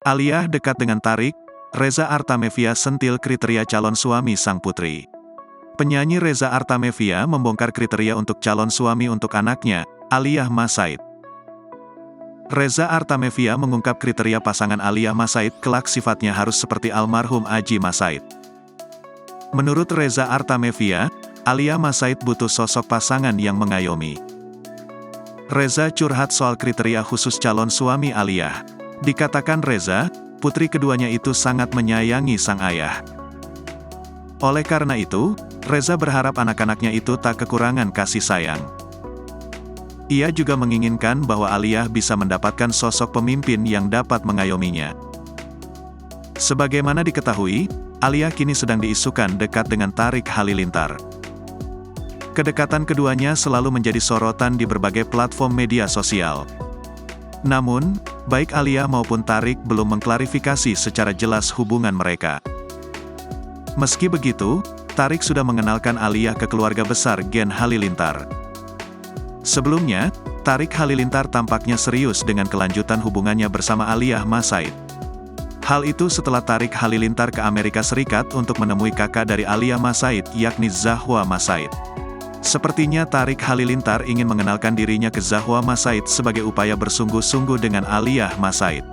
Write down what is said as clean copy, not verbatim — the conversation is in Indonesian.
Aliyah dekat dengan Tarik, Reza Artamevia sentil kriteria calon suami sang putri. Penyanyi Reza Artamevia membongkar kriteria untuk calon suami untuk anaknya, Aliyah Mas Said. Reza Artamevia mengungkap kriteria pasangan Aliyah Mas Said kelak sifatnya harus seperti almarhum Aji Mas Said. Menurut Reza Artamevia, Aliyah Mas Said butuh sosok pasangan yang mengayomi. Reza curhat soal kriteria khusus calon suami Aliyah. Dikatakan Reza, putri keduanya itu sangat menyayangi sang ayah. Oleh karena itu, Reza berharap anak-anaknya itu tak kekurangan kasih sayang. Ia juga menginginkan bahwa Aliyah bisa mendapatkan sosok pemimpin yang dapat mengayominya. Sebagaimana diketahui, Aliyah kini sedang diisukan dekat dengan Tarik Halilintar. Kedekatan keduanya selalu menjadi sorotan di berbagai platform media sosial. Namun, baik Aliyah maupun Tarik belum mengklarifikasi secara jelas hubungan mereka. Meski begitu, Tarik sudah mengenalkan Aliyah ke keluarga besar Gen Halilintar. Sebelumnya, Tarik Halilintar tampaknya serius dengan kelanjutan hubungannya bersama Aliyah Mas Said. Hal itu setelah Tarik Halilintar ke Amerika Serikat untuk menemui kakak dari Aliyah Mas Said, yakni Zahwa Mas Said. Sepertinya Tarik Halilintar ingin mengenalkan dirinya ke Zahwa Mas Said sebagai upaya bersungguh-sungguh dengan Aliyah Mas Said.